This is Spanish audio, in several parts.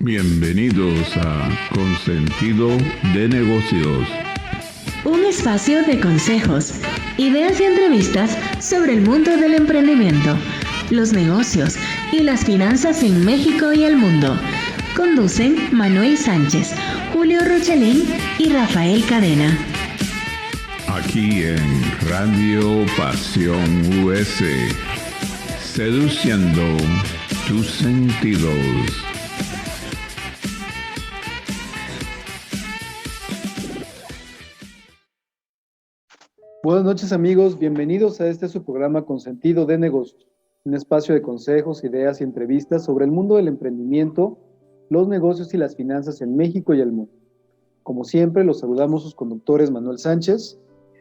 Bienvenidos a Consentido de Negocios. Un espacio de consejos, ideas y entrevistas sobre el mundo del emprendimiento, los negocios y las finanzas en México y el mundo. Conducen Manuel Sánchez, Julio Rochelín y Rafael Cadena. Aquí en Radio Pasión US, seduciendo tus sentidos. Buenas noches amigos, bienvenidos a su programa Consentido de Negocios, un espacio de consejos, ideas y entrevistas sobre el mundo del emprendimiento, los negocios y las finanzas en México y el mundo. Como siempre, los saludamos sus conductores Manuel Sánchez,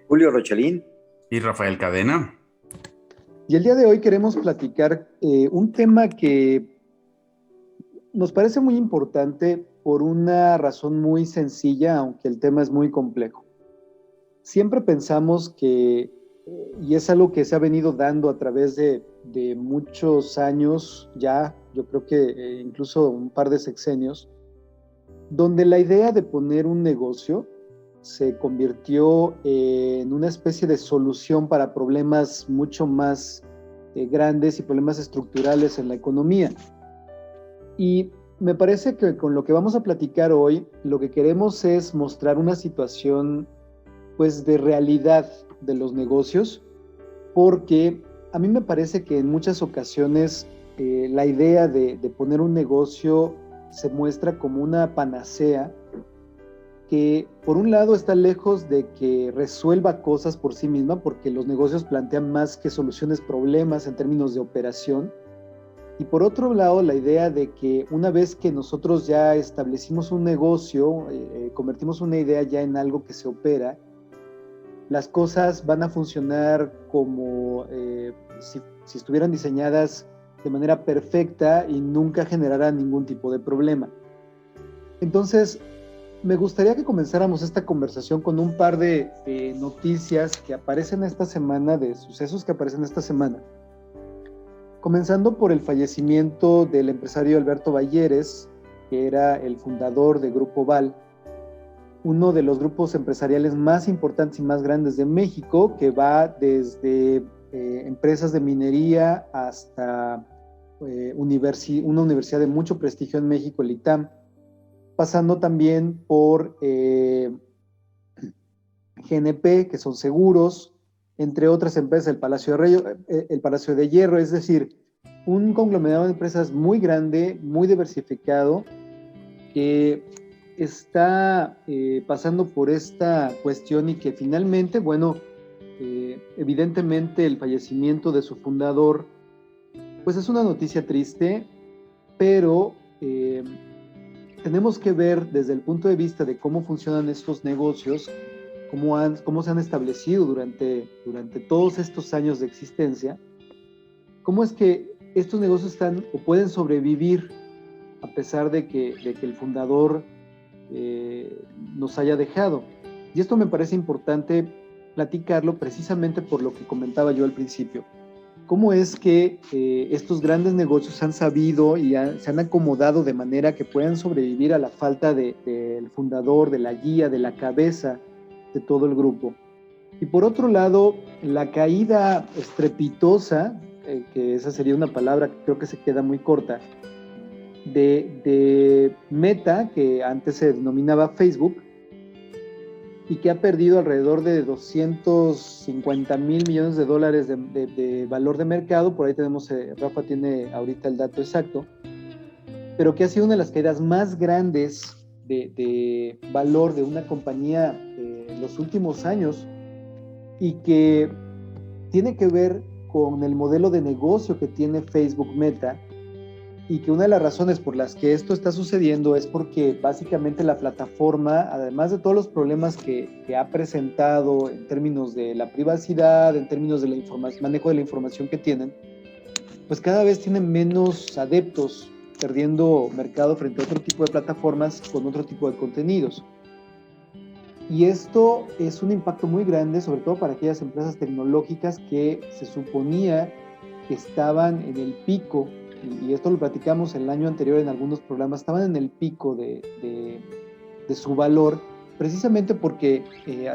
Julio Rochelín y Rafael Cadena. Y el día de hoy queremos platicar un tema que nos parece muy importante por una razón muy sencilla, aunque el tema es muy complejo. Siempre pensamos que, y es algo que se ha venido dando a través de muchos años ya, yo creo que incluso un par de sexenios, donde la idea de poner un negocio se convirtió en una especie de solución para problemas mucho más grandes y problemas estructurales en la economía. Y me parece que con lo que vamos a platicar hoy, lo que queremos es mostrar una situación pues de realidad de los negocios, porque a mí me parece que en muchas ocasiones la idea de poner un negocio se muestra como una panacea que por un lado está lejos de que resuelva cosas por sí misma, porque los negocios plantean más que soluciones problemas en términos de operación, y por otro lado la idea de que una vez que nosotros ya establecimos un negocio, convertimos una idea ya en algo que se opera, las cosas van a funcionar como si estuvieran diseñadas de manera perfecta y nunca generaran ningún tipo de problema. Entonces, me gustaría que comenzáramos esta conversación con un par de noticias que aparecen esta semana, de sucesos que aparecen esta semana. Comenzando por el fallecimiento del empresario Alberto Balleres, que era el fundador de Grupo Val, uno de los grupos empresariales más importantes y más grandes de México, que va desde empresas de minería hasta una universidad de mucho prestigio en México, el ITAM, pasando también por GNP, que son seguros, entre otras empresas, el Palacio de Hierro, es decir, un conglomerado de empresas muy grande, muy diversificado, que está pasando por esta cuestión y que finalmente, evidentemente el fallecimiento de su fundador, pues es una noticia triste, pero tenemos que ver desde el punto de vista de cómo funcionan estos negocios, cómo se han establecido durante todos estos años de existencia, cómo es que estos negocios están o pueden sobrevivir a pesar de que el fundador nos haya dejado. Y esto me parece importante platicarlo precisamente por lo que comentaba yo al principio. ¿Cómo es que estos grandes negocios han sabido y se han acomodado de manera que puedan sobrevivir a la falta del fundador, de la guía, de la cabeza de todo el grupo? Y por otro lado, la caída estrepitosa, que esa sería una palabra que creo que se queda muy corta, de Meta, que antes se denominaba Facebook, y que ha perdido alrededor de 250 mil millones de dólares de valor de mercado. Por ahí tenemos, Rafa tiene ahorita el dato exacto, pero que ha sido una de las caídas más grandes de valor de una compañía en los últimos años, y que tiene que ver con el modelo de negocio que tiene Facebook Meta, y que una de las razones por las que esto está sucediendo es porque básicamente la plataforma, además de todos los problemas que ha presentado en términos de la privacidad, en términos de manejo de la información que tienen, pues cada vez tienen menos adeptos, perdiendo mercado frente a otro tipo de plataformas con otro tipo de contenidos. Y esto es un impacto muy grande, sobre todo para aquellas empresas tecnológicas que se suponía que estaban en el pico y esto lo platicamos el año anterior en algunos programas, estaban en el pico de su valor, precisamente porque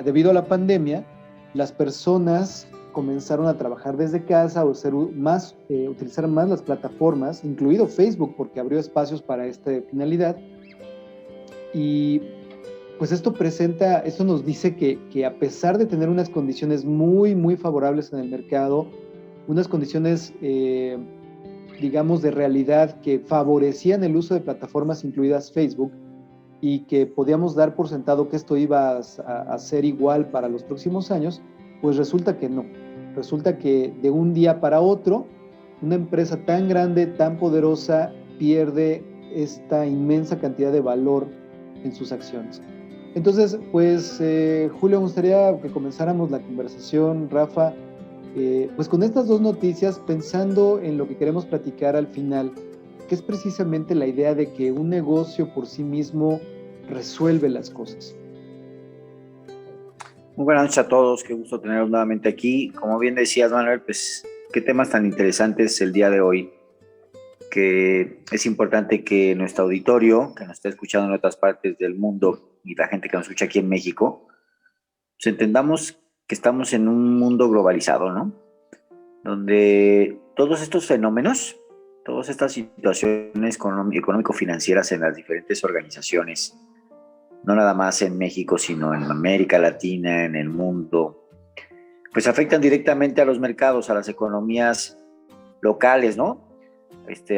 debido a la pandemia, las personas comenzaron a trabajar desde casa o utilizar más las plataformas, incluido Facebook, porque abrió espacios para esta finalidad. Y pues esto nos dice que a pesar de tener unas condiciones muy, muy favorables en el mercado, unas condiciones, digamos, de realidad que favorecían el uso de plataformas incluidas Facebook, y que podíamos dar por sentado que esto iba a ser igual para los próximos años, pues resulta que no. Resulta que de un día para otro, una empresa tan grande, tan poderosa, pierde esta inmensa cantidad de valor en sus acciones. Entonces, pues, Julio, me gustaría que comenzáramos la conversación, Rafa, pues con estas dos noticias, pensando en lo que queremos platicar al final, que es precisamente la idea de que un negocio por sí mismo resuelve las cosas. Muy buenas noches a todos, qué gusto tenerlos nuevamente aquí. Como bien decías, Manuel, pues qué temas tan interesantes el día de hoy, que es importante que nuestro auditorio, que nos está escuchando en otras partes del mundo y la gente que nos escucha aquí en México, pues entendamos que estamos en un mundo globalizado, ¿no? Donde todos estos fenómenos, todas estas situaciones económico-financieras en las diferentes organizaciones, no nada más en México, sino en América Latina, en el mundo, pues afectan directamente a los mercados, a las economías locales, ¿no?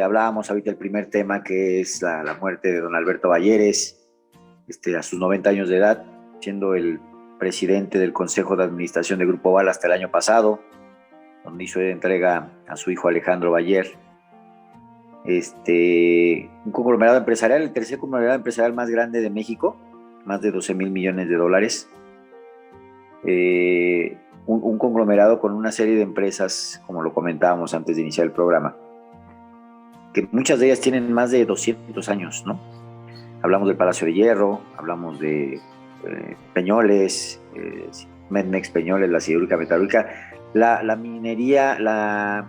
Hablábamos ahorita del primer tema, que es la muerte de don Alberto Balleres, a sus 90 años de edad, siendo el presidente del Consejo de Administración de Grupo Bal hasta el año pasado, donde hizo entrega a su hijo Alejandro Baller. Un conglomerado empresarial, el tercer conglomerado empresarial más grande de México, más de 12,000 millones de dólares. Un conglomerado con una serie de empresas, como lo comentábamos antes de iniciar el programa, que muchas de ellas tienen más de 200 años, ¿no? Hablamos del Palacio de Hierro, hablamos de Peñoles, Medmex Peñoles, la siderúrgica metalúrgica, la minería, la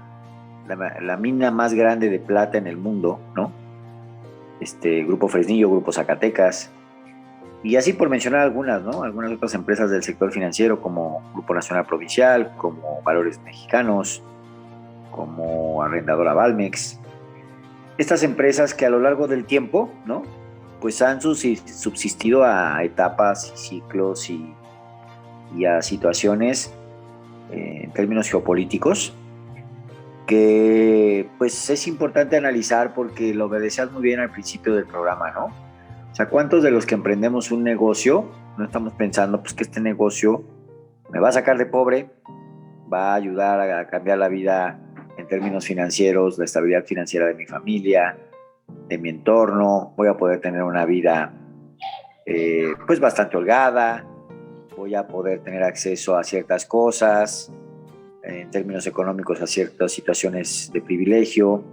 mina más grande de plata en el mundo, ¿no? Grupo Fresnillo, Grupo Zacatecas, y así por mencionar algunas, ¿no? Algunas otras empresas del sector financiero, como Grupo Nacional Provincial, como Valores Mexicanos, como Arrendadora Valmex. Estas empresas que a lo largo del tiempo, ¿no?, pues han subsistido a etapas y ciclos y a situaciones en términos geopolíticos, que pues es importante analizar, porque lo decías muy bien al principio del programa, ¿no? O sea, ¿cuántos de los que emprendemos un negocio no estamos pensando pues que este negocio me va a sacar de pobre, va a ayudar a cambiar la vida en términos financieros, la estabilidad financiera de mi familia, de mi entorno, voy a poder tener una vida pues bastante holgada, voy a poder tener acceso a ciertas cosas, en términos económicos a ciertas situaciones de privilegio,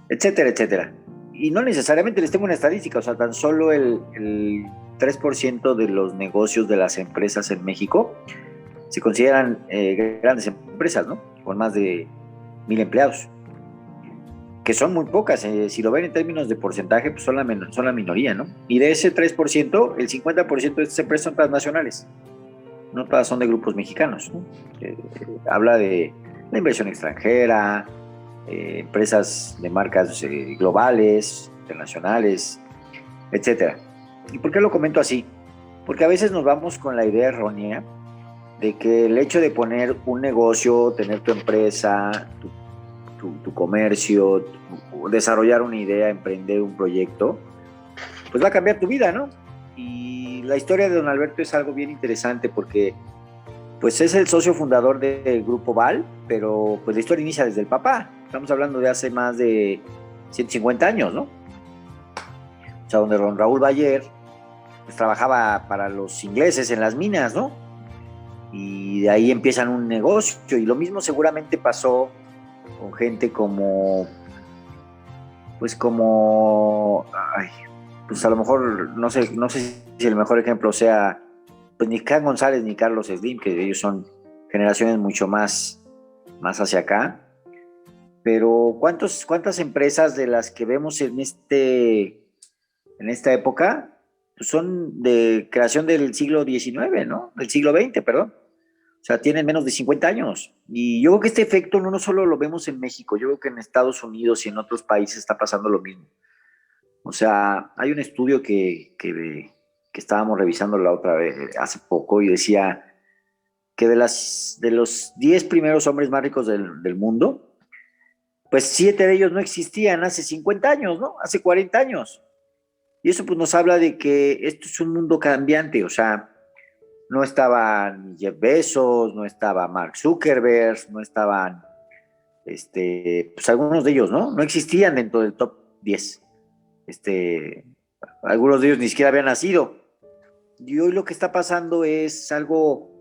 etcétera, etcétera? Y no necesariamente les tengo una estadística, o sea, tan solo el 3% de los negocios de las empresas en México se consideran grandes empresas, ¿no? Con más de 1,000 empleados, que son muy pocas. Si lo ven en términos de porcentaje, pues son la minoría, ¿no? Y de ese 3%, el 50% de estas empresas son transnacionales. No todas son de grupos mexicanos, ¿no? Habla de la inversión extranjera, empresas de marcas globales, internacionales, etcétera. ¿Y por qué lo comento así? Porque a veces nos vamos con la idea errónea de que el hecho de poner un negocio, tener tu empresa, tu comercio, desarrollar una idea, emprender un proyecto, pues va a cambiar tu vida, ¿no? Y la historia de don Alberto es algo bien interesante, porque pues es el socio fundador del Grupo Bal, pero pues la historia inicia desde el papá. Estamos hablando de hace más de 150 años, ¿no? O sea, donde don Raúl Baller pues trabajaba para los ingleses en las minas, ¿no? Y de ahí empiezan un negocio, y lo mismo seguramente pasó con gente como pues a lo mejor no sé si el mejor ejemplo sea pues ni Can González ni Carlos Slim, que ellos son generaciones mucho más hacia acá, pero ¿cuántas empresas de las que vemos en esta época pues son de creación del siglo XIX, ¿no? Del siglo XX, perdón. O sea, tienen menos de 50 años. Y yo creo que este efecto no solo lo vemos en México, yo creo que en Estados Unidos y en otros países está pasando lo mismo. O sea, hay un estudio que estábamos revisando la otra vez, hace poco, y decía que de los 10 primeros hombres más ricos del mundo, pues 7 de ellos no existían hace 50 años, ¿no? Hace 40 años. Y eso pues nos habla de que esto es un mundo cambiante, o sea, no estaban Jeff Bezos, no estaba Mark Zuckerberg, no estaban, pues algunos de ellos, ¿no? No existían dentro del top 10. Algunos de ellos ni siquiera habían nacido. Y hoy lo que está pasando es algo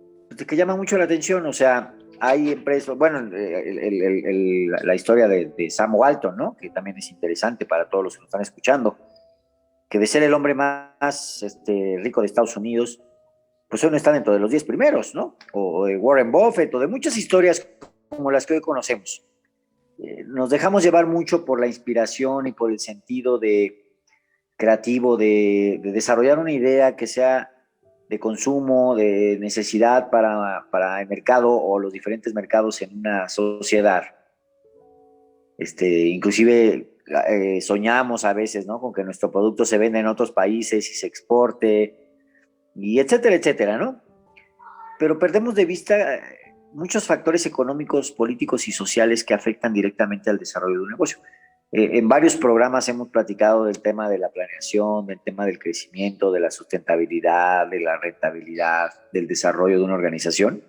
que llama mucho la atención, o sea, hay empresas, bueno, la historia de Sam Walton, ¿no? Que también es interesante para todos los que nos están escuchando, que de ser el hombre más rico de Estados Unidos, pues hoy no está dentro de los 10 primeros, ¿no? O de Warren Buffett, o de muchas historias como las que hoy conocemos. Nos dejamos llevar mucho por la inspiración y por el sentido creativo de desarrollar una idea que sea de consumo, de necesidad para el mercado o los diferentes mercados en una sociedad. Inclusive soñamos a veces, ¿no? Con que nuestro producto se venda en otros países y se exporte, y etcétera, etcétera, ¿no? Pero perdemos de vista muchos factores económicos, políticos y sociales que afectan directamente al desarrollo de un negocio. En varios programas hemos platicado del tema de la planeación, del tema del crecimiento, de la sustentabilidad, de la rentabilidad, del desarrollo de una organización,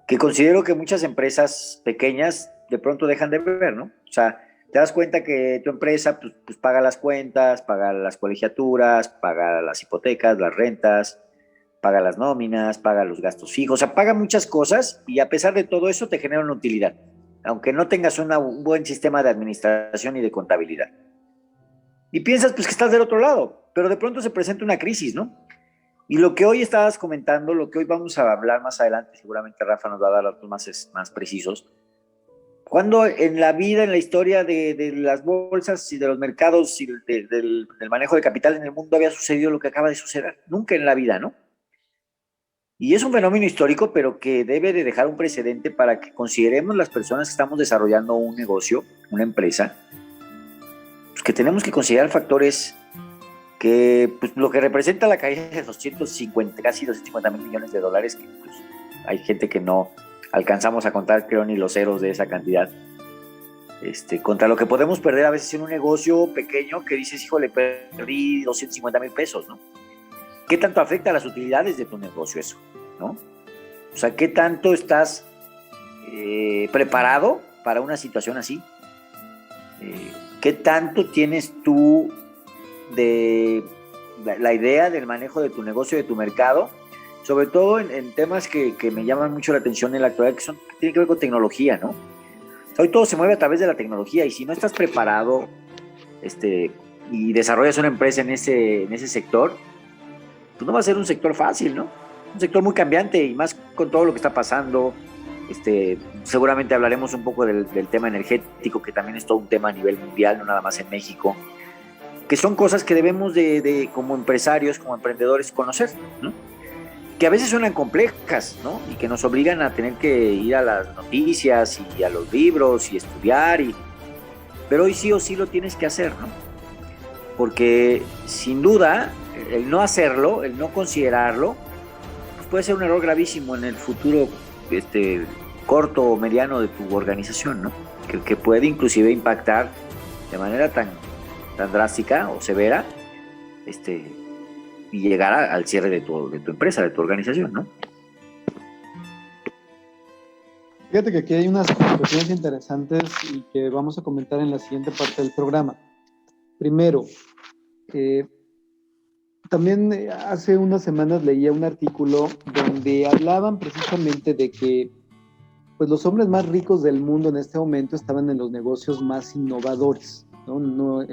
que considero que muchas empresas pequeñas de pronto dejan de ver, ¿no? O sea, te das cuenta que tu empresa pues paga las cuentas, paga las colegiaturas, paga las hipotecas, las rentas, paga las nóminas, paga los gastos fijos, o sea, paga muchas cosas y a pesar de todo eso te genera una utilidad, aunque no tengas un buen sistema de administración y de contabilidad. Y piensas pues que estás del otro lado, pero de pronto se presenta una crisis, ¿no? Y lo que hoy estabas comentando, lo que hoy vamos a hablar más adelante, seguramente Rafa nos va a dar datos más precisos. Cuando en la vida, en la historia de las bolsas y de los mercados y del manejo de capital en el mundo había sucedido lo que acaba de suceder? Nunca en la vida, ¿no? Y es un fenómeno histórico, pero que debe de dejar un precedente para que consideremos las personas que estamos desarrollando un negocio, una empresa, pues que tenemos que considerar factores que, pues lo que representa la caída de casi 250 mil millones de dólares, que pues hay gente que no alcanzamos a contar, creo, ni los ceros de esa cantidad, contra lo que podemos perder a veces en un negocio pequeño que dices, híjole, perdí 250 mil pesos, ¿no? ¿Qué tanto afecta a las utilidades de tu negocio eso, ¿no? O sea, ¿qué tanto estás preparado para una situación así? ¿Qué tanto tienes tú de la idea del manejo de tu negocio, de tu mercado? Sobre todo en temas que me llaman mucho la atención en la actualidad, que tienen que ver con tecnología, ¿no? Hoy todo se mueve a través de la tecnología y si no estás preparado y desarrollas una empresa en ese sector, pues no va a ser un sector fácil, ¿no? Un sector muy cambiante y más con todo lo que está pasando. Seguramente hablaremos un poco del tema energético, que también es todo un tema a nivel mundial, no nada más en México, que son cosas que debemos de como empresarios, como emprendedores, conocer, ¿no? Que a veces suenan complejas, ¿no? Y que nos obligan a tener que ir a las noticias y a los libros y estudiar, pero hoy sí o sí lo tienes que hacer, ¿no? Porque sin duda el no hacerlo, el no considerarlo, pues puede ser un error gravísimo en el futuro corto o mediano de tu organización, ¿no? Que puede inclusive impactar de manera tan drástica o severa y llegar al cierre de tu empresa, de tu organización, ¿no? Fíjate que aquí hay unas cuestiones interesantes y que vamos a comentar en la siguiente parte del programa. Primero, también hace unas semanas leía un artículo donde hablaban precisamente de que pues, los hombres más ricos del mundo en este momento estaban en los negocios más innovadores, ¿no?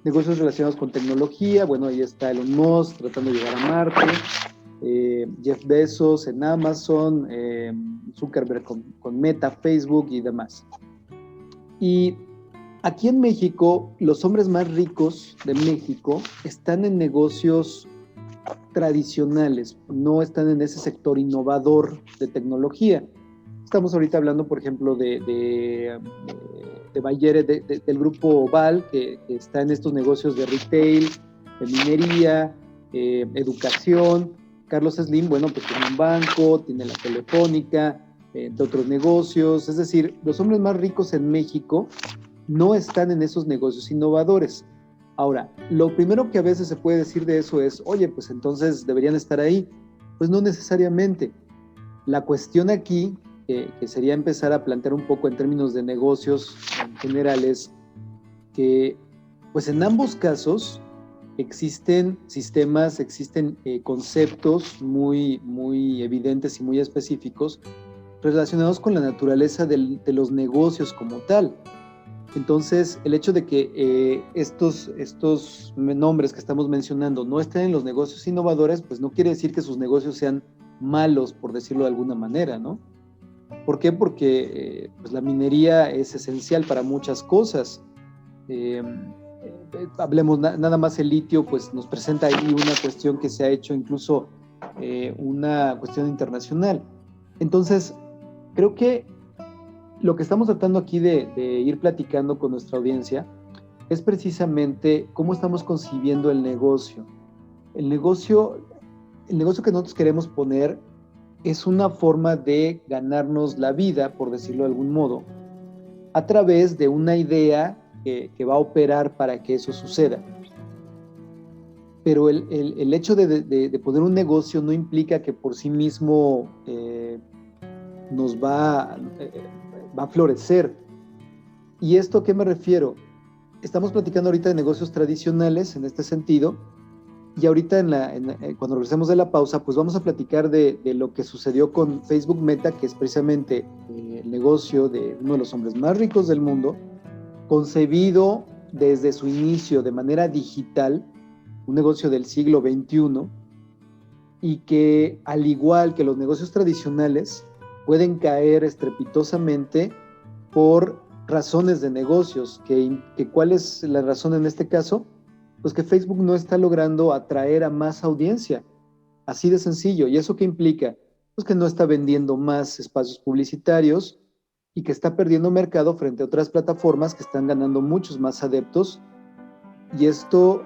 Negocios relacionados con tecnología. Bueno, ahí está Elon Musk tratando de llegar a Marte, Jeff Bezos en Amazon, Zuckerberg con Meta, Facebook y demás. Y aquí en México, los hombres más ricos de México están en negocios tradicionales, no están en ese sector innovador de tecnología. Estamos ahorita hablando, por ejemplo, de Bayer, del grupo Val, que está en estos negocios de retail, de minería, educación. Carlos Slim, bueno, pues tiene un banco, tiene la Telefónica, entre otros negocios. Es decir, los hombres más ricos en México no están en esos negocios innovadores. Ahora, lo primero que a veces se puede decir de eso es, oye, pues entonces deberían estar ahí. Pues no necesariamente. La cuestión aquí, que sería empezar a plantear un poco en términos de negocios en general, es que pues en ambos casos existen sistemas, existen conceptos muy, muy evidentes y muy específicos relacionados con la naturaleza de los negocios como tal. Entonces, el hecho de que estos nombres que estamos mencionando no estén en los negocios innovadores, pues no quiere decir que sus negocios sean malos, por decirlo de alguna manera, ¿no? ¿Por qué? Porque pues la minería es esencial para muchas cosas. Hablemos nada más el litio, pues nos presenta ahí una cuestión que se ha hecho incluso una cuestión internacional. Entonces, creo que lo que estamos tratando aquí de ir platicando con nuestra audiencia es precisamente cómo estamos concibiendo el negocio. El negocio que nosotros queremos poner es una forma de ganarnos la vida, por decirlo de algún modo, a través de una idea que va a operar para que eso suceda. Pero el hecho de poner un negocio no implica que por sí mismo nos va a florecer. ¿Y esto a qué me refiero? Estamos platicando ahorita de negocios tradicionales en este sentido, y ahorita cuando regresemos de la pausa, pues vamos a platicar de lo que sucedió con Facebook Meta, que es precisamente el negocio de uno de los hombres más ricos del mundo, concebido desde su inicio de manera digital, un negocio del siglo XXI, y que al igual que los negocios tradicionales, pueden caer estrepitosamente por razones de negocios. ¿Cuál es la razón en este caso? Pues que Facebook no está logrando atraer a más audiencia, así de sencillo. ¿Y eso qué implica? Pues que no está vendiendo más espacios publicitarios y que está perdiendo mercado frente a otras plataformas que están ganando muchos más adeptos. Y esto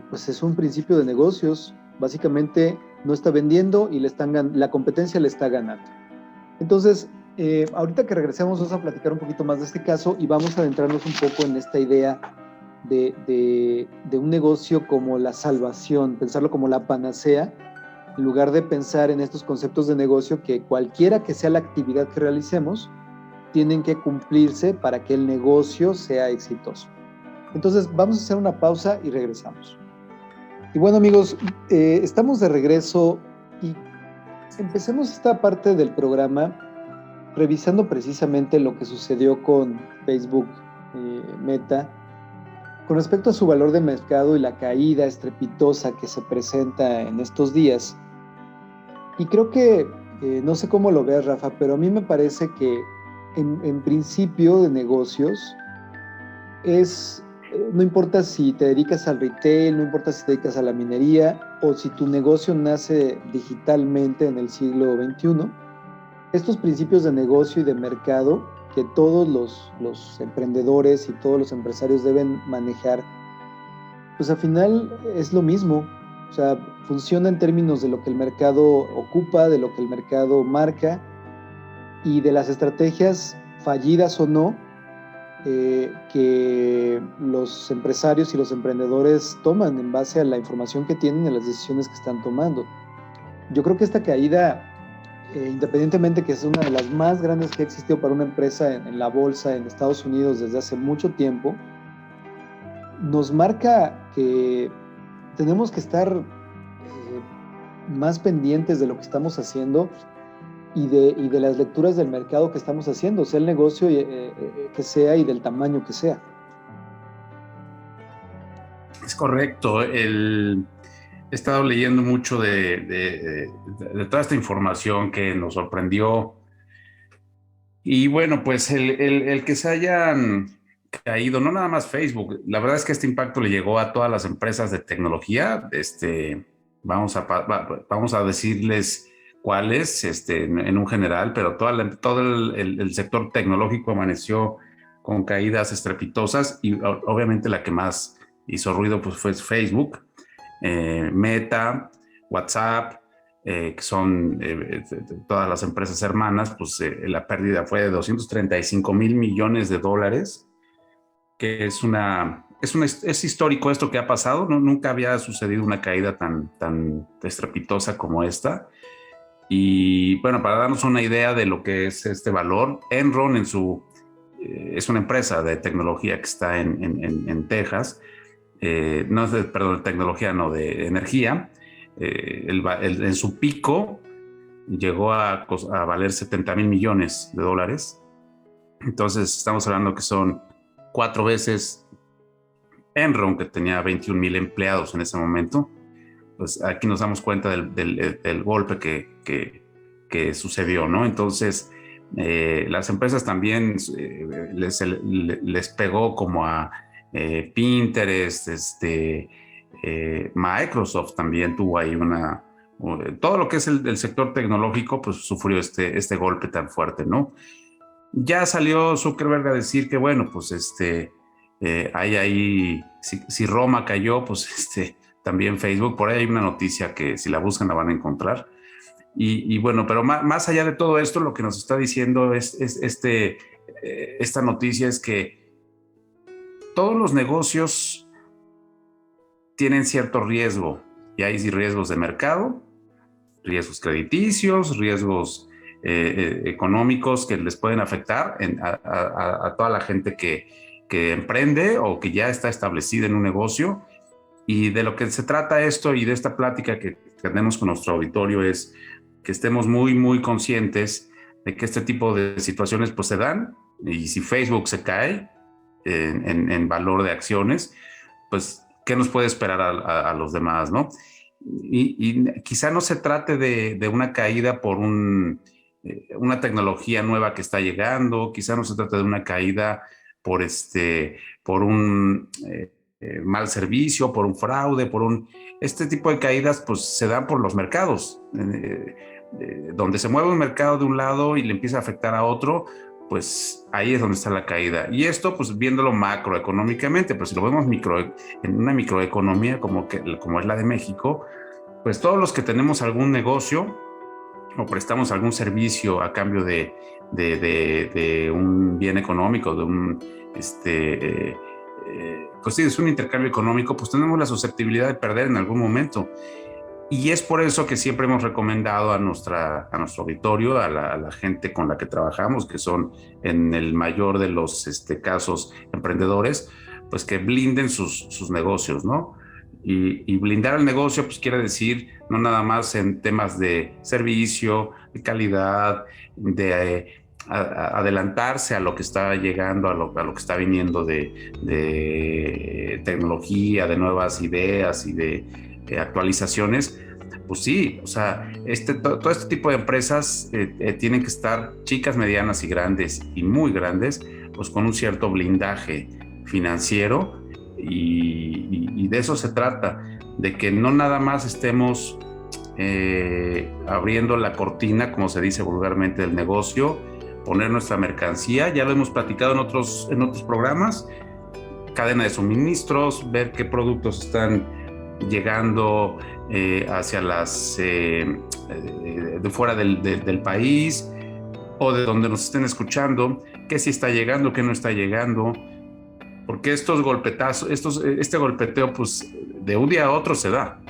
pues es un principio de negocios. Básicamente no está vendiendo y la competencia le está ganando. Entonces, ahorita que regresemos vamos a platicar un poquito más de este caso y vamos a adentrarnos un poco en esta idea de un negocio como la salvación, pensarlo como la panacea, en lugar de pensar en estos conceptos de negocio que cualquiera que sea la actividad que realicemos, tienen que cumplirse para que el negocio sea exitoso. Entonces, vamos a hacer una pausa y regresamos. Y bueno, amigos, estamos de regreso y empecemos esta parte del programa revisando precisamente lo que sucedió con Facebook Meta con respecto a su valor de mercado y la caída estrepitosa que se presenta en estos días. Y creo que, no sé cómo lo veas, Rafa, pero a mí me parece que en principio de negocios no importa si te dedicas al retail, no importa si te dedicas a la minería o si tu negocio nace digitalmente en el siglo XXI, estos principios de negocio y de mercado que todos los emprendedores y todos los empresarios deben manejar, pues al final es lo mismo. O sea, funciona en términos de lo que el mercado ocupa, de lo que el mercado marca y de las estrategias fallidas o no que los empresarios y los emprendedores toman en base a la información que tienen y a las decisiones que están tomando. Yo creo que esta caída, independientemente que es una de las más grandes que ha existido para una empresa en la bolsa en Estados Unidos desde hace mucho tiempo, nos marca que tenemos que estar más pendientes de lo que estamos haciendo y de las lecturas del mercado que estamos haciendo, sea el negocio que sea y del tamaño que sea. Es correcto. He estado leyendo mucho de toda esta información que nos sorprendió Y bueno, pues el que se hayan caído, no nada más Facebook, la verdad es que este impacto le llegó a todas las empresas de tecnología. Vamos a decirles cuáles, en un general, pero todo el sector tecnológico amaneció con caídas estrepitosas y obviamente la que más hizo ruido pues fue Facebook, Meta, WhatsApp, que son todas las empresas hermanas. Pues la pérdida fue de 235 mil millones de dólares, que es histórico esto que ha pasado. No, nunca había sucedido una caída tan estrepitosa como esta. Y bueno, para darnos una idea de lo que es este valor, Enron es una empresa de tecnología que está en Texas, no es de, perdón, de tecnología, no, de energía. En su pico llegó a valer 70 mil millones de dólares. Entonces estamos hablando que son 4 veces Enron, que tenía 21 mil empleados en ese momento. Pues aquí nos damos cuenta del golpe que sucedió, ¿no? Entonces las empresas también les pegó, como a Pinterest, Microsoft también tuvo ahí todo lo que es el sector tecnológico, pues sufrió este golpe tan fuerte, ¿no? Ya salió Zuckerberg a decir que, bueno, pues hay ahí, si Roma cayó, pues también Facebook. Por ahí hay una noticia que si la buscan la van a encontrar. Y bueno, pero más allá de todo esto, lo que nos está diciendo esta noticia es que todos los negocios tienen cierto riesgo, y hay riesgos de mercado, riesgos crediticios, riesgos económicos que les pueden afectar a toda la gente que emprende o que ya está establecida en un negocio. Y de lo que se trata esto y de esta plática que tenemos con nuestro auditorio es que estemos muy, muy conscientes de que este tipo de situaciones pues se dan, y si Facebook se cae en valor de acciones, pues ¿qué nos puede esperar a los demás, no? Y quizá no se trate de una caída por una tecnología nueva que está llegando, quizá no se trate de una caída por un mal servicio, por un fraude, este tipo de caídas pues se dan por los mercados, donde se mueve un mercado de un lado y le empieza a afectar a otro, pues ahí es donde está la caída. Y esto pues viéndolo macroeconómicamente, pero si lo vemos en una microeconomía como es la de México, pues todos los que tenemos algún negocio o prestamos algún servicio a cambio de un bien económico, pues sí, es un intercambio económico, pues tenemos la susceptibilidad de perder en algún momento. Y es por eso que siempre hemos recomendado a nuestro auditorio, a la gente con la que trabajamos, que son en el mayor de los casos emprendedores, pues que blinden sus negocios, ¿no? Y blindar el negocio pues quiere decir no nada más en temas de servicio, de calidad, de adelantarse a lo que está llegando, a lo que está viniendo de tecnología, de nuevas ideas y de actualizaciones. Pues sí, o sea, todo este tipo de empresas tienen que estar, chicas, medianas y grandes, y muy grandes, pues con un cierto blindaje financiero, y de eso se trata, de que no nada más estemos abriendo la cortina, como se dice vulgarmente, del negocio, poner nuestra mercancía. Ya lo hemos platicado en otros programas, cadena de suministros, ver qué productos están llegando hacia de fuera del país, o de donde nos estén escuchando, qué sí está llegando, qué no está llegando, porque estos golpetazos, este golpeteo pues de un día a otro se da,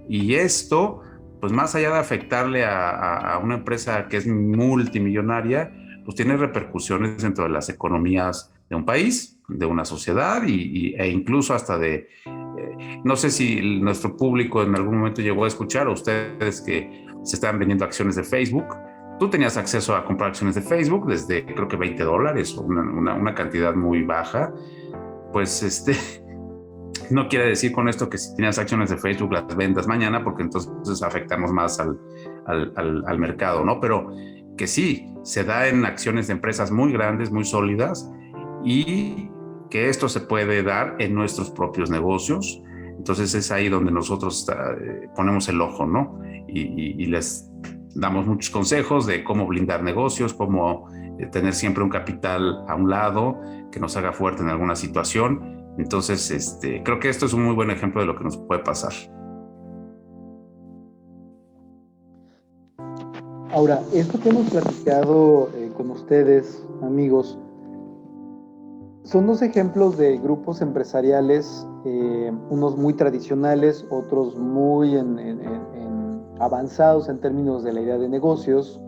y esto pues más allá de afectarle a una empresa que es multimillonaria, pues tiene repercusiones dentro de las economías de un país, de una sociedad, e incluso hasta no sé si nuestro público en algún momento llegó a escuchar, a ustedes que se estaban vendiendo acciones de Facebook. Tú tenías acceso a comprar acciones de Facebook desde creo que $20 o una cantidad muy baja. Pues no quiere decir con esto que si tenías acciones de Facebook las vendas mañana, porque entonces afectamos más al mercado, ¿no? Pero que sí, se da en acciones de empresas muy grandes, muy sólidas, y que esto se puede dar en nuestros propios negocios. Entonces es ahí donde nosotros ponemos el ojo, ¿no? Y les damos muchos consejos de cómo blindar negocios, cómo tener siempre un capital a un lado que nos haga fuerte en alguna situación. Entonces, creo que esto es un muy buen ejemplo de lo que nos puede pasar. Ahora, esto que hemos platicado con ustedes, amigos, son dos ejemplos de grupos empresariales, unos muy tradicionales, otros muy avanzados en términos de la idea de negocios,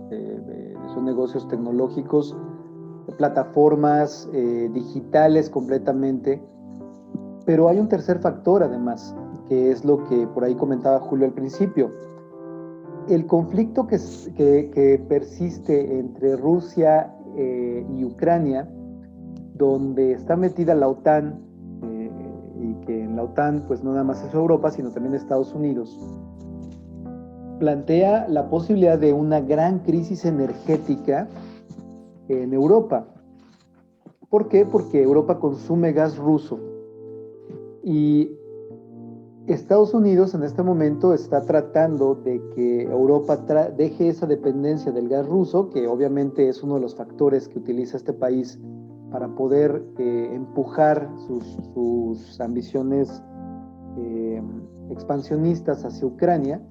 son negocios tecnológicos, plataformas digitales completamente, pero hay un tercer factor además, que es lo que por ahí comentaba Julio al principio. El conflicto que persiste entre Rusia y Ucrania, donde está metida la OTAN, y que en la OTAN pues no nada más es Europa, sino también Estados Unidos, plantea la posibilidad de una gran crisis energética en Europa. ¿Por qué? Porque Europa consume gas ruso y Estados Unidos en este momento está tratando de que Europa deje esa dependencia del gas ruso, que obviamente es uno de los factores que utiliza este país para poder empujar sus ambiciones expansionistas hacia Ucrania,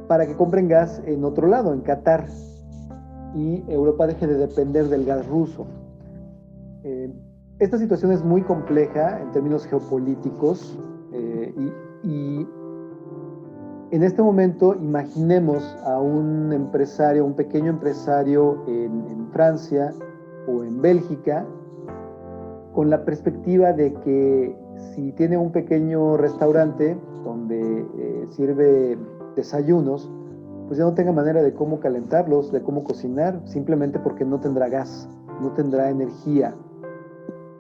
para que compren gas en otro lado, en Qatar, y Europa deje de depender del gas ruso. Esta situación es muy compleja en términos geopolíticos, y en este momento imaginemos a un empresario, un pequeño empresario en Francia o en Bélgica, con la perspectiva de que si tiene un pequeño restaurante donde sirve desayunos, pues ya no tenga manera de cómo calentarlos, de cómo cocinar, simplemente porque no tendrá gas, no tendrá energía.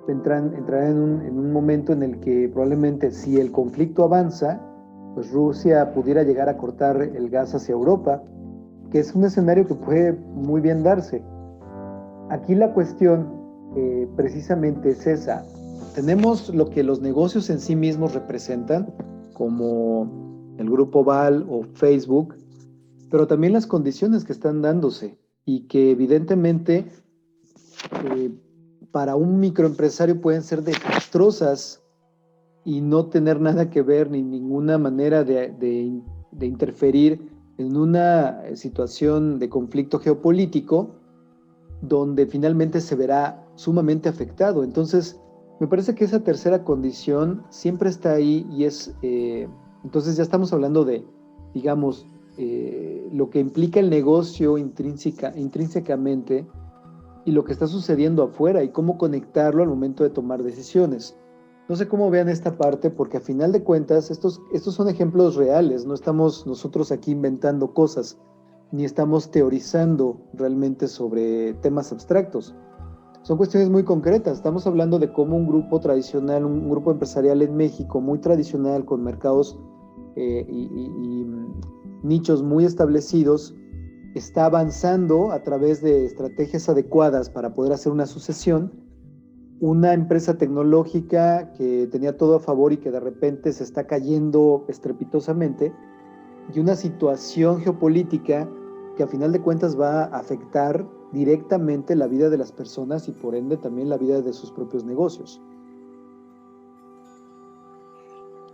Entrará en un momento en el que probablemente, si el conflicto avanza, pues Rusia pudiera llegar a cortar el gas hacia Europa, que es un escenario que puede muy bien darse. Aquí la cuestión precisamente es esa. Tenemos lo que los negocios en sí mismos representan, como el Grupo Val o Facebook, pero también las condiciones que están dándose y que evidentemente para un microempresario pueden ser desastrosas y no tener nada que ver ni ninguna manera de interferir en una situación de conflicto geopolítico donde finalmente se verá sumamente afectado. Entonces, me parece que esa tercera condición siempre está ahí y es, entonces ya estamos hablando de, digamos, lo que implica el negocio intrínsecamente y lo que está sucediendo afuera y cómo conectarlo al momento de tomar decisiones. No sé cómo vean esta parte, porque a final de cuentas estos son ejemplos reales, no estamos nosotros aquí inventando cosas, ni estamos teorizando realmente sobre temas abstractos. Son cuestiones muy concretas. Estamos hablando de cómo un grupo tradicional, un grupo empresarial en México muy tradicional, con mercados y nichos muy establecidos, está avanzando a través de estrategias adecuadas para poder hacer una sucesión. Una empresa tecnológica que tenía todo a favor y que de repente se está cayendo estrepitosamente, y una situación geopolítica que a final de cuentas va a afectar directamente la vida de las personas y por ende también la vida de sus propios negocios.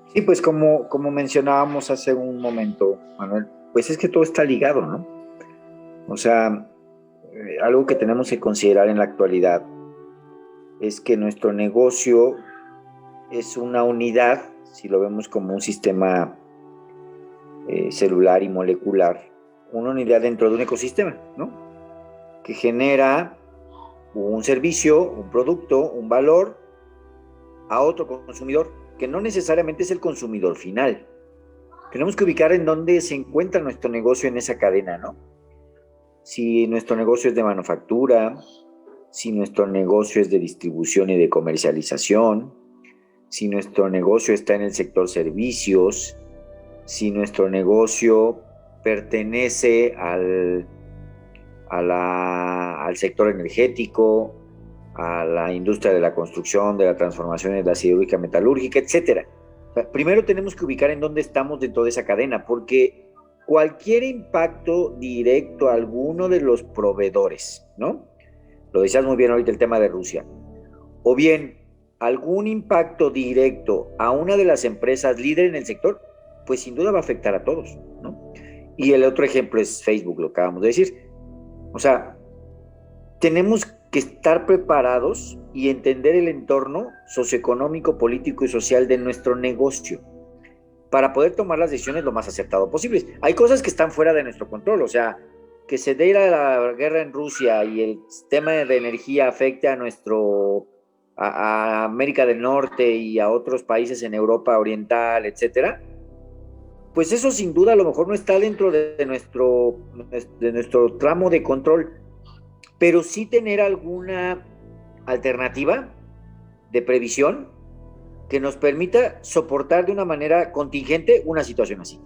Sí, pues como mencionábamos hace un momento, Manuel, pues es que todo está ligado, ¿no? O sea, algo que tenemos que considerar en la actualidad es que nuestro negocio es una unidad, si lo vemos como un sistema celular y molecular, una unidad dentro de un ecosistema, ¿no? Que genera un servicio, un producto, un valor a otro consumidor, que no necesariamente es el consumidor final. Tenemos que ubicar en dónde se encuentra nuestro negocio en esa cadena, ¿no? Si nuestro negocio es de manufactura, si nuestro negocio es de distribución y de comercialización, si nuestro negocio está en el sector servicios, si nuestro negocio pertenece al sector energético, a la industria de la construcción, de la transformación de la siderúrgica metalúrgica, etcétera. O sea, primero tenemos que ubicar en dónde estamos dentro de esa cadena, porque cualquier impacto directo a alguno de los proveedores, ¿no? Lo decías muy bien ahorita el tema de Rusia, o bien algún impacto directo a una de las empresas líder en el sector, pues sin duda va a afectar a todos, ¿no? Y el otro ejemplo es Facebook, lo acabamos de decir. O sea, tenemos que estar preparados y entender el entorno socioeconómico, político y social de nuestro negocio para poder tomar las decisiones lo más acertado posible. Hay cosas que están fuera de nuestro control, o sea, que se dé la guerra en Rusia y el sistema de energía afecte a América del Norte y a otros países en Europa Oriental, etcétera, pues eso sin duda a lo mejor no está dentro de nuestro tramo de control, pero sí tener alguna alternativa de previsión que nos permita soportar de una manera contingente una situación así.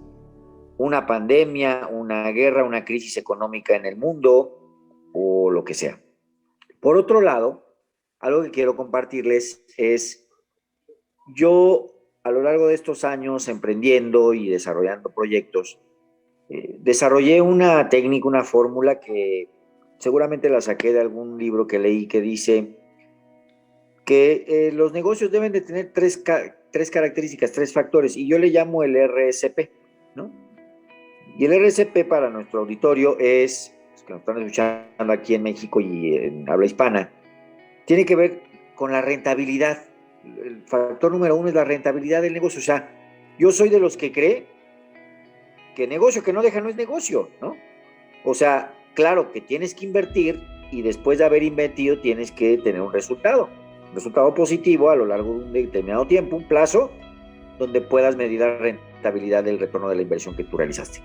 Una pandemia, una guerra, una crisis económica en el mundo o lo que sea. Por otro lado, algo que quiero compartirles es, yo a lo largo de estos años emprendiendo y desarrollando proyectos, desarrollé una técnica, una fórmula que seguramente la saqué de algún libro que leí que dice que los negocios deben de tener tres características, 3 factores, y yo le llamo el RSP, ¿no? Y el RSP para nuestro auditorio es, los que nos están escuchando aquí en México y en habla hispana, tiene que ver con la rentabilidad. El factor número 1 es la rentabilidad del negocio. O sea, yo soy de los que cree que negocio que no deja no es negocio, ¿no? O sea, claro que tienes que invertir y después de haber invertido tienes que tener un resultado positivo a lo largo de un determinado tiempo, un plazo, donde puedas medir la rentabilidad del retorno de la inversión que tú realizaste.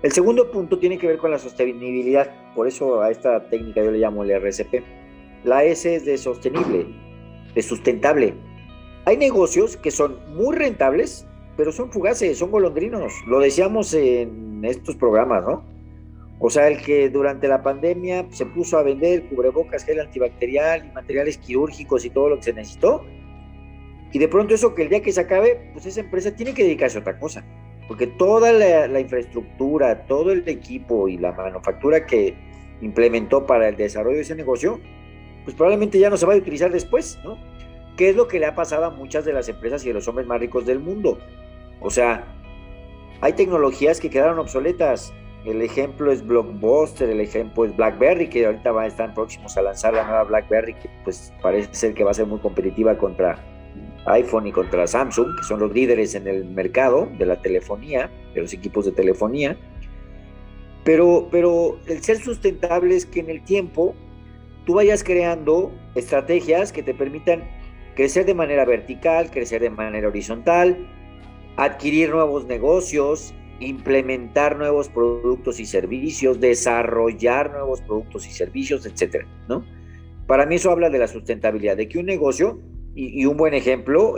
El segundo punto tiene que ver con la sostenibilidad, por eso a esta técnica yo le llamo el RSP. La S es de sostenible, de sustentable. Hay negocios que son muy rentables, pero son fugaces, son golondrinos. Lo decíamos en estos programas, ¿no? O sea, el que durante la pandemia se puso a vender cubrebocas, gel antibacterial y materiales quirúrgicos y todo lo que se necesitó. Y de pronto eso que el día que se acabe, pues esa empresa tiene que dedicarse a otra cosa. Porque toda la infraestructura, todo el equipo y la manufactura que implementó para el desarrollo de ese negocio, pues probablemente ya no se va a utilizar después, ¿no? ¿Qué es lo que le ha pasado a muchas de las empresas y de los hombres más ricos del mundo? O sea, hay tecnologías que quedaron obsoletas. El ejemplo es Blockbuster, el ejemplo es BlackBerry, que ahorita están próximos a lanzar la nueva BlackBerry, que pues parece ser que va a ser muy competitiva contra iPhone y contra Samsung, que son los líderes en el mercado de la telefonía, de los equipos de telefonía. Pero el ser sustentable es que en el tiempo tú vayas creando estrategias que te permitan crecer de manera vertical, crecer de manera horizontal, adquirir nuevos negocios, implementar nuevos productos y servicios, desarrollar nuevos productos y servicios, etcétera, ¿no? Para mí eso habla de la sustentabilidad, de que un negocio, y un buen ejemplo,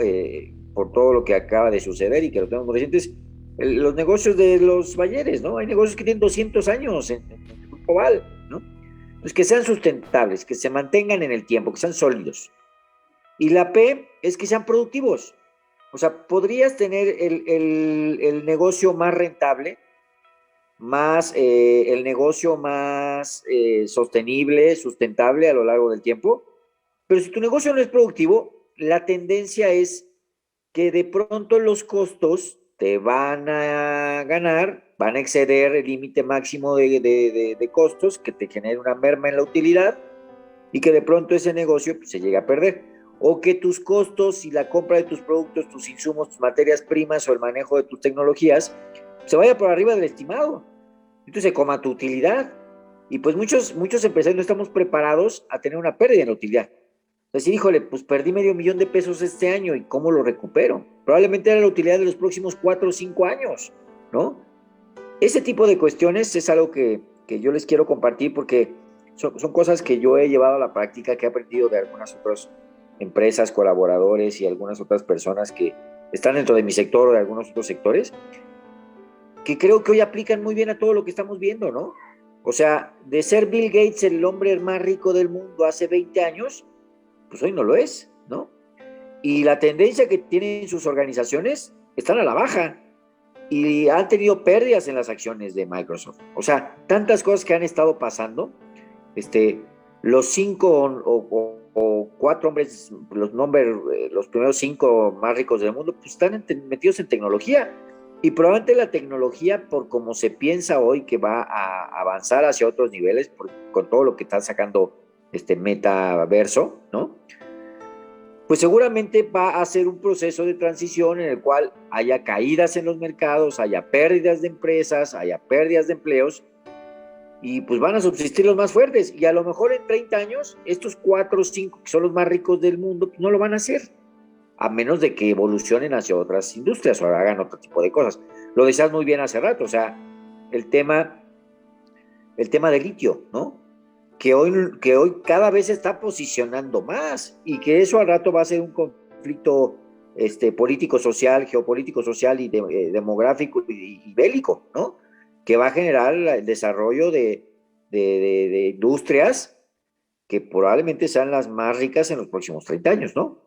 por todo lo que acaba de suceder y que lo tenemos muy recientes, los negocios de los Bayeres, ¿no? Hay negocios que tienen 200 años en el Grupo Val, ¿no? Pues que sean sustentables, que se mantengan en el tiempo, que sean sólidos. Y la P es que sean productivos. O sea, podrías tener el negocio más rentable, más el negocio más sostenible, sustentable a lo largo del tiempo, pero si tu negocio no es productivo, la tendencia es que de pronto los costos te van a ganar, van a exceder el límite máximo de costos, que te genere una merma en la utilidad y que de pronto ese negocio pues, se llegue a perder. O que tus costos y la compra de tus productos, tus insumos, tus materias primas o el manejo de tus tecnologías se vaya por arriba del estimado. Entonces se coma tu utilidad. Y pues muchos empresarios no estamos preparados a tener una pérdida en la utilidad. Es decir, híjole, pues perdí $500,000 este año y ¿cómo lo recupero? Probablemente era la utilidad de los próximos 4 o 5 años, ¿no? Ese tipo de cuestiones es algo que yo les quiero compartir porque son cosas que yo he llevado a la práctica, que he aprendido de algunas otras empresas, colaboradores y algunas otras personas que están dentro de mi sector o de algunos otros sectores, que creo que hoy aplican muy bien a todo lo que estamos viendo, ¿no? O sea, de ser Bill Gates el hombre más rico del mundo hace 20 años, pues hoy no lo es, ¿no? Y la tendencia que tienen sus organizaciones están a la baja y han tenido pérdidas en las acciones de Microsoft. O sea, tantas cosas que han estado pasando. Los 5 o 4 hombres, los primeros 5 más ricos del mundo, pues están metidos en tecnología. Y probablemente la tecnología, por como se piensa hoy que va a avanzar hacia otros niveles, con todo lo que está sacando metaverso, ¿no? Pues seguramente va a ser un proceso de transición en el cual haya caídas en los mercados, haya pérdidas de empresas, haya pérdidas de empleos, y pues van a subsistir los más fuertes. Y a lo mejor en 30 años, estos 4 o 5 que son los más ricos del mundo, pues no lo van a hacer, a menos de que evolucionen hacia otras industrias o hagan otro tipo de cosas. Lo decías muy bien hace rato, o sea, el tema de litio, ¿no? Que hoy cada vez se está posicionando más, y que eso al rato va a ser un conflicto político-social, geopolítico-social y demográfico y bélico, ¿no? Que va a generar el desarrollo de industrias que probablemente sean las más ricas en los próximos 30 años, ¿no?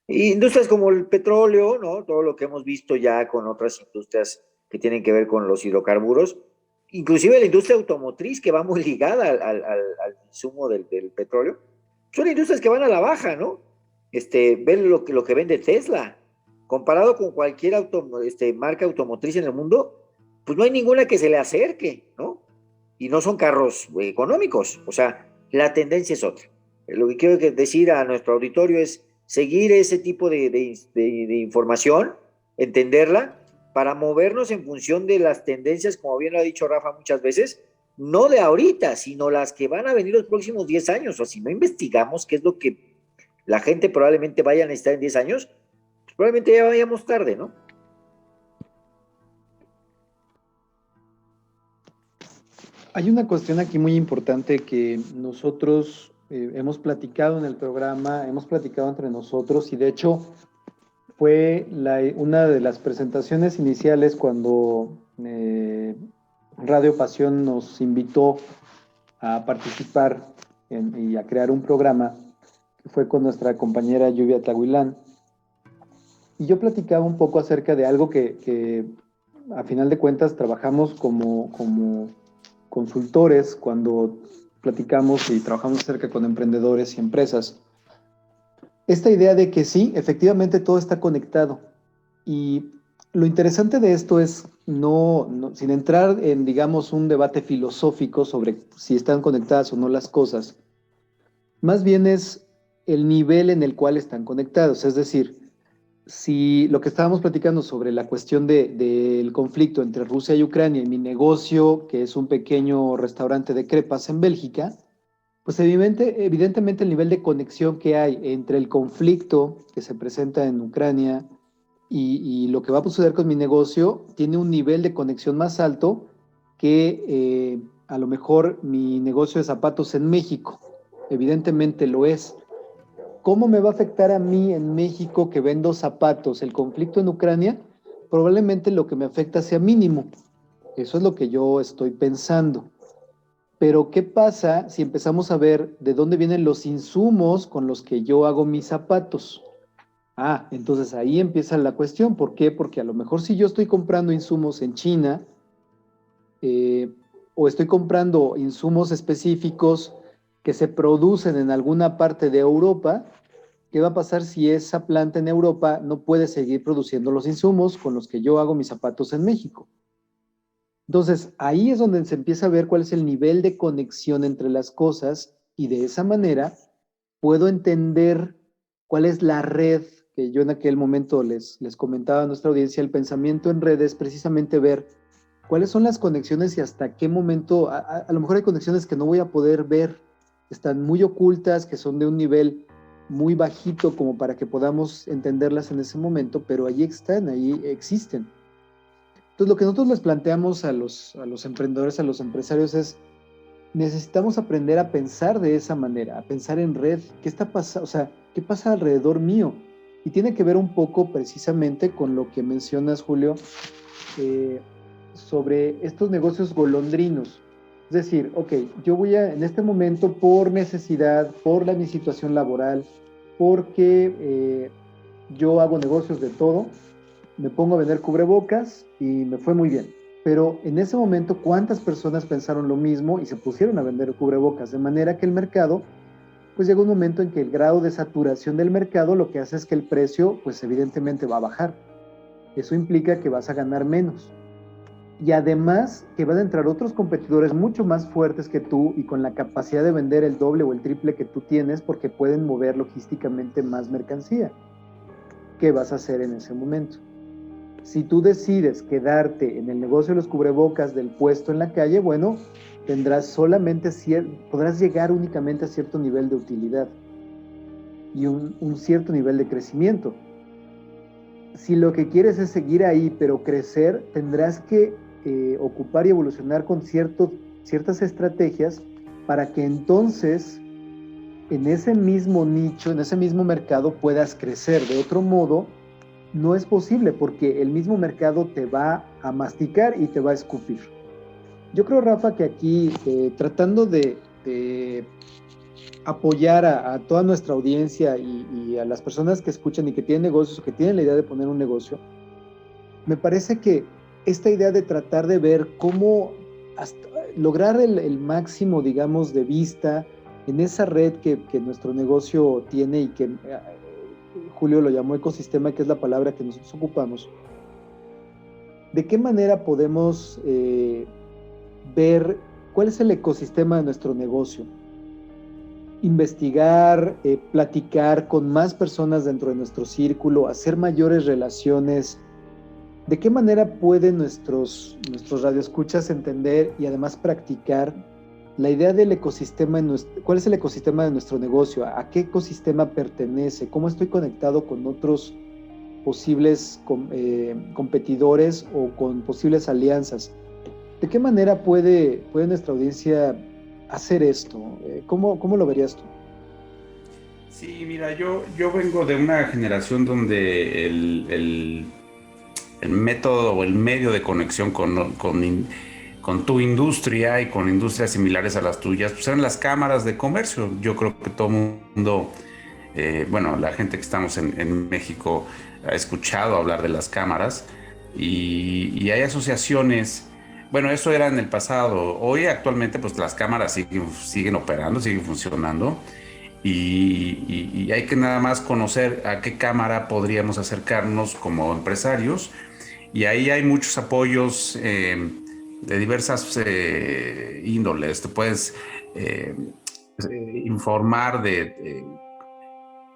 Y industrias como el petróleo, ¿no? Todo lo que hemos visto ya con otras industrias que tienen que ver con los hidrocarburos, inclusive la industria automotriz, que va muy ligada al insumo del petróleo, son industrias que van a la baja, ¿no? Ven lo que vende Tesla, comparado con cualquier marca automotriz en el mundo, pues no hay ninguna que se le acerque, ¿no? Y no son carros económicos, o sea, la tendencia es otra. Lo que quiero decir a nuestro auditorio es seguir ese tipo de información, entenderla, para movernos en función de las tendencias, como bien lo ha dicho Rafa muchas veces, no de ahorita, sino las que van a venir los próximos 10 años, o si no investigamos qué es lo que la gente probablemente vaya a necesitar en 10 años, pues probablemente ya vayamos tarde, ¿no? Hay una cuestión aquí muy importante que nosotros hemos platicado en el programa, hemos platicado entre nosotros, y de hecho fue una de las presentaciones iniciales cuando Radio Pasión nos invitó a participar y a crear un programa, que fue con nuestra compañera Lluvia Tahuilán. Y yo platicaba un poco acerca de algo que a final de cuentas trabajamos como consultores cuando platicamos y trabajamos cerca con emprendedores y empresas. Esta idea de que sí, efectivamente todo está conectado. Y lo interesante de esto es, sin entrar en, digamos, un debate filosófico sobre si están conectadas o no las cosas, más bien es el nivel en el cual están conectados. Es decir, si lo que estábamos platicando sobre la cuestión del conflicto entre Rusia y Ucrania y mi negocio, que es un pequeño restaurante de crepas en Bélgica, pues evidentemente el nivel de conexión que hay entre el conflicto que se presenta en Ucrania y lo que va a suceder con mi negocio tiene un nivel de conexión más alto que a lo mejor mi negocio de zapatos en México. Evidentemente lo es. ¿Cómo me va a afectar a mí en México que vendo zapatos el conflicto en Ucrania? Probablemente lo que me afecta sea mínimo. Eso es lo que yo estoy pensando. Pero ¿qué pasa si empezamos a ver de dónde vienen los insumos con los que yo hago mis zapatos? Entonces ahí empieza la cuestión. ¿Por qué? Porque a lo mejor si yo estoy comprando insumos en China o estoy comprando insumos específicos que se producen en alguna parte de Europa, ¿qué va a pasar si esa planta en Europa no puede seguir produciendo los insumos con los que yo hago mis zapatos en México? Entonces, ahí es donde se empieza a ver cuál es el nivel de conexión entre las cosas, y de esa manera puedo entender cuál es la red que yo en aquel momento les comentaba a nuestra audiencia. El pensamiento en red es precisamente ver cuáles son las conexiones y hasta qué momento, a lo mejor hay conexiones que no voy a poder ver, están muy ocultas, que son de un nivel muy bajito como para que podamos entenderlas en ese momento, pero ahí están, ahí existen. Entonces, lo que nosotros les planteamos a los emprendedores, a los empresarios es, necesitamos aprender a pensar de esa manera, a pensar en red. ¿Qué está pasando? O sea, ¿qué pasa alrededor mío? Y tiene que ver un poco precisamente con lo que mencionas, Julio, sobre estos negocios golondrinos. Es decir, ok, yo voy a, en este momento, por necesidad, por mi situación laboral, porque yo hago negocios de todo, me pongo a vender cubrebocas y me fue muy bien. Pero en ese momento, ¿cuántas personas pensaron lo mismo y se pusieron a vender cubrebocas? De manera que el mercado, pues llega un momento en que el grado de saturación del mercado lo que hace es que el precio, pues evidentemente va a bajar. Eso implica que vas a ganar menos. Y además que van a entrar otros competidores mucho más fuertes que tú y con la capacidad de vender el doble o el triple que tú tienes porque pueden mover logísticamente más mercancía. ¿Qué vas a hacer en ese momento? Si tú decides quedarte en el negocio de los cubrebocas del puesto en la calle, bueno, tendrás solamente podrás llegar únicamente a cierto nivel de utilidad y un cierto nivel de crecimiento. Si lo que quieres es seguir ahí, pero crecer, tendrás que ocupar y evolucionar con ciertas estrategias para que entonces en ese mismo nicho, en ese mismo mercado puedas crecer. De otro modo, no es posible porque el mismo mercado te va a masticar y te va a escupir. Yo creo, Rafa, que aquí tratando de apoyar a toda nuestra audiencia y a las personas que escuchan y que tienen negocios o que tienen la idea de poner un negocio, me parece que esta idea de tratar de ver cómo lograr el máximo, digamos, de vista en esa red que nuestro negocio tiene y que Julio lo llamó ecosistema, que es la palabra que nosotros ocupamos. ¿De qué manera podemos ver cuál es el ecosistema de nuestro negocio? Investigar, platicar con más personas dentro de nuestro círculo, hacer mayores relaciones. ¿De qué manera pueden nuestros radioescuchas entender y además practicar la idea del ecosistema? ¿Cuál es el ecosistema de nuestro negocio? ¿A qué ecosistema pertenece? ¿Cómo estoy conectado con otros posibles competidores o con posibles alianzas? ¿De qué manera puede nuestra audiencia hacer esto? ¿Cómo lo verías tú? Sí, mira, yo vengo de una generación donde el método o el medio de conexión con tu industria y con industrias similares a las tuyas, pues eran las cámaras de comercio. Yo creo que todo el mundo, la gente que estamos en México ha escuchado hablar de las cámaras y hay asociaciones. Bueno, eso era en el pasado. Hoy actualmente pues las cámaras siguen operando, siguen funcionando y hay que nada más conocer a qué cámara podríamos acercarnos como empresarios. Y ahí hay muchos apoyos de diversas índoles. Te puedes informar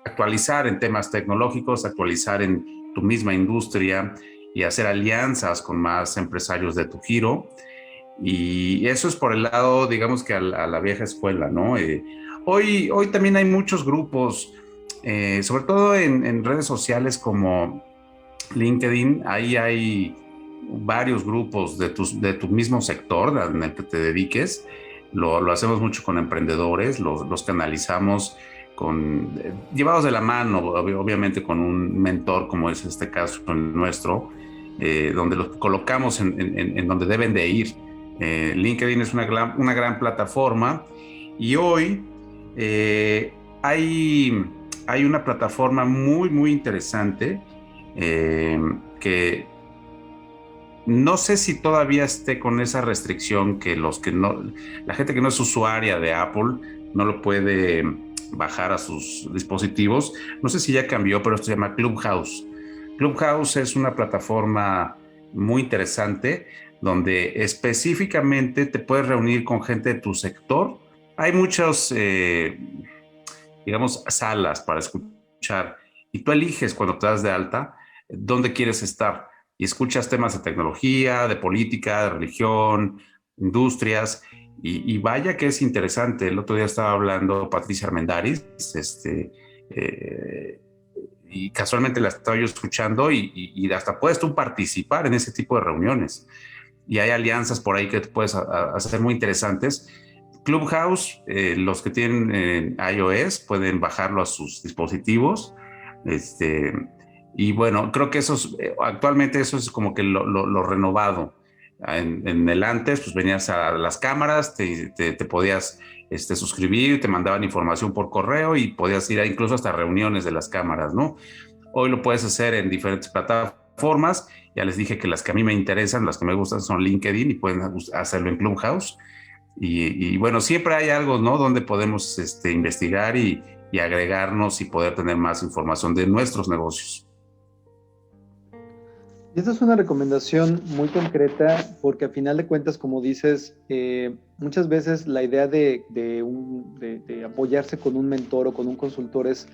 actualizar en temas tecnológicos, actualizar en tu misma industria y hacer alianzas con más empresarios de tu giro. Y eso es por el lado, digamos que a la vieja escuela, ¿no? Hoy también hay muchos grupos, sobre todo en redes sociales como LinkedIn. Ahí hay varios grupos de tu mismo sector en el que te dediques. Lo hacemos mucho con emprendedores, los canalizamos llevados de la mano, obviamente con un mentor, como es este caso nuestro, donde los colocamos en donde deben de ir. LinkedIn es una gran plataforma y hoy hay una plataforma muy, muy interesante que no sé si todavía esté con esa restricción que la gente que no es usuaria de Apple no lo puede bajar a sus dispositivos. No sé si ya cambió, pero esto se llama Clubhouse. Clubhouse es una plataforma muy interesante donde específicamente te puedes reunir con gente de tu sector. Hay muchas, salas para escuchar y tú eliges cuando te das de alta dónde quieres estar y escuchas temas de tecnología, de política, de religión, industrias. Y vaya que es interesante. El otro día estaba hablando Patricia Armendáriz, y casualmente la estaba yo escuchando y hasta puedes tú participar en ese tipo de reuniones. Y hay alianzas por ahí que te puedes hacer muy interesantes. Clubhouse, los que tienen iOS pueden bajarlo a sus dispositivos. Y bueno, creo que actualmente eso es como que lo renovado. En el antes, pues venías a las cámaras, te podías suscribir, te mandaban información por correo y podías ir incluso hasta reuniones de las cámaras, ¿no? Hoy lo puedes hacer en diferentes plataformas. Ya les dije que las que a mí me interesan, las que me gustan son LinkedIn y pueden hacerlo en Clubhouse. Y bueno, siempre hay algo, ¿no? Donde podemos investigar y agregarnos y poder tener más información de nuestros negocios. Y esta es una recomendación muy concreta porque a final de cuentas, como dices, muchas veces la idea de apoyarse con un mentor o con un consultor es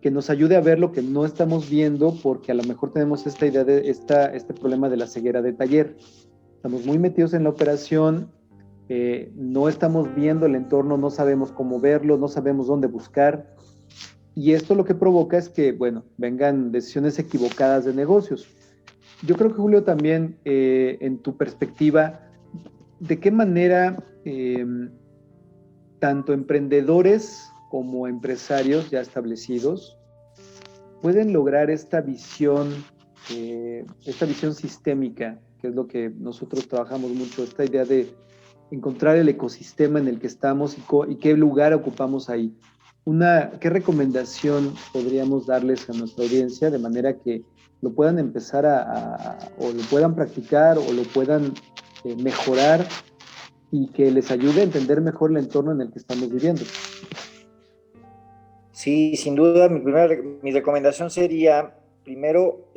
que nos ayude a ver lo que no estamos viendo, porque a lo mejor tenemos esta idea de este problema de la ceguera de taller. Estamos muy metidos en la operación, no estamos viendo el entorno, no sabemos cómo verlo, no sabemos dónde buscar. Y esto lo que provoca es que, bueno, vengan decisiones equivocadas de negocios. Yo creo que, Julio, también en tu perspectiva, ¿de qué manera tanto emprendedores como empresarios ya establecidos pueden lograr esta visión sistémica, que es lo que nosotros trabajamos mucho, esta idea de encontrar el ecosistema en el que estamos y qué lugar ocupamos ahí? ¿Qué recomendación podríamos darles a nuestra audiencia de manera que lo puedan empezar o lo puedan practicar o lo puedan mejorar y que les ayude a entender mejor el entorno en el que estamos viviendo? Sí, sin duda, mi recomendación sería, primero,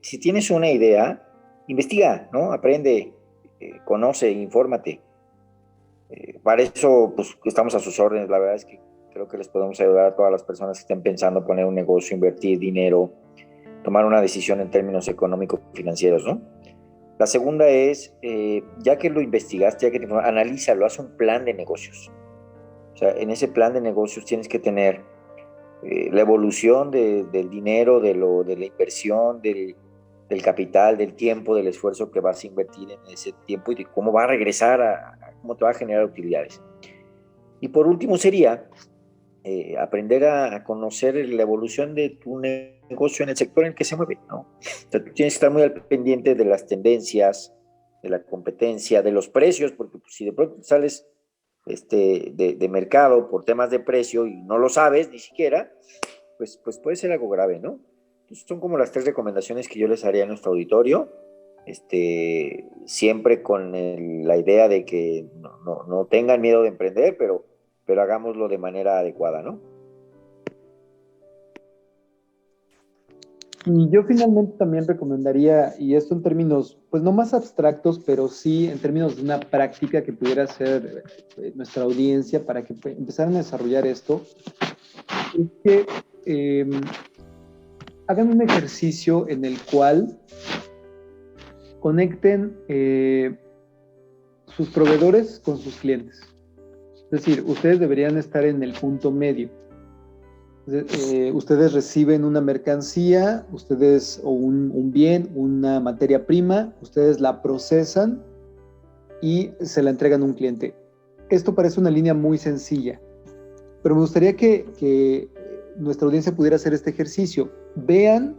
si tienes una idea, investiga, ¿no? Aprende, conoce, infórmate. Para eso, pues, estamos a sus órdenes. La verdad es que creo que les podemos ayudar a todas las personas que estén pensando poner un negocio, invertir dinero, tomar una decisión en términos económicos y financieros, ¿no? La segunda es, ya que lo investigaste, analízalo, haz un plan de negocios. O sea, en ese plan de negocios tienes que tener la evolución del dinero, de la inversión, del capital, del tiempo, del esfuerzo que vas a invertir en ese tiempo y de cómo va a regresar, cómo te va a generar utilidades. Y por último sería aprender a conocer la evolución de tu negocio en el sector en el que se mueve, ¿no? O sea, tú tienes que estar muy al pendiente de las tendencias, de la competencia, de los precios, porque pues, si de pronto sales de mercado por temas de precio y no lo sabes ni siquiera, pues puede ser algo grave, ¿no? Entonces son como las 3 recomendaciones que yo les haría a nuestro auditorio, siempre con la idea de que no tengan miedo de emprender, pero hagámoslo de manera adecuada, ¿no? Y yo finalmente también recomendaría, y esto en términos, pues no más abstractos, pero sí en términos de una práctica que pudiera hacer nuestra audiencia para que empezaran a desarrollar esto, es que hagan un ejercicio en el cual conecten sus proveedores con sus clientes. Es decir, ustedes deberían estar en el punto medio. Ustedes reciben una mercancía, o un bien, una materia prima, ustedes la procesan y se la entregan a un cliente. Esto parece una línea muy sencilla, pero me gustaría que nuestra audiencia pudiera hacer este ejercicio. Vean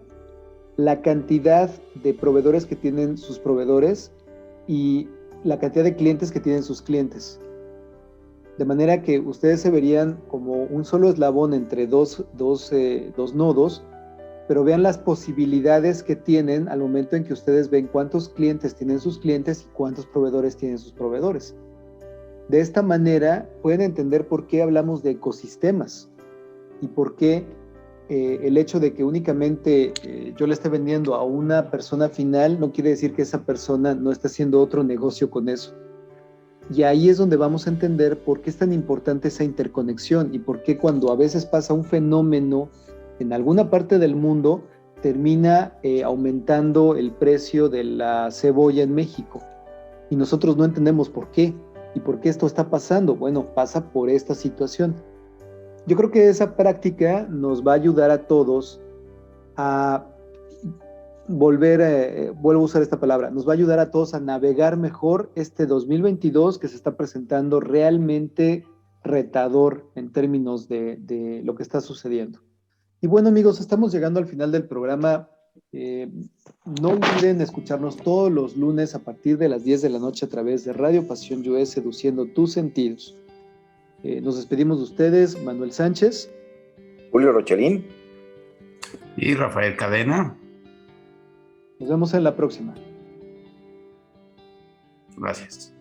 la cantidad de proveedores que tienen sus proveedores y la cantidad de clientes que tienen sus clientes. De manera que ustedes se verían como un solo eslabón entre dos nodos, pero vean las posibilidades que tienen al momento en que ustedes ven cuántos clientes tienen sus clientes y cuántos proveedores tienen sus proveedores. De esta manera pueden entender por qué hablamos de ecosistemas y por qué el hecho de que únicamente yo le esté vendiendo a una persona final no quiere decir que esa persona no esté haciendo otro negocio con eso. Y ahí es donde vamos a entender por qué es tan importante esa interconexión y por qué cuando a veces pasa un fenómeno en alguna parte del mundo, termina aumentando el precio de la cebolla en México. Y nosotros no entendemos por qué. ¿Y por qué esto está pasando? Bueno, pasa por esta situación. Yo creo que esa práctica nos va a ayudar a todos a vuelvo a usar esta palabra, nos va a ayudar a todos a navegar mejor este 2022 que se está presentando realmente retador en términos de lo que está sucediendo. Y bueno, amigos, estamos llegando al final del programa. No olviden escucharnos todos los lunes a partir de las 10 de la noche a través de Radio Pasión US, seduciendo tus sentidos. Nos despedimos de ustedes, Manuel Sánchez, Julio Rochelín y Rafael Cadena. Nos vemos en la próxima. Gracias.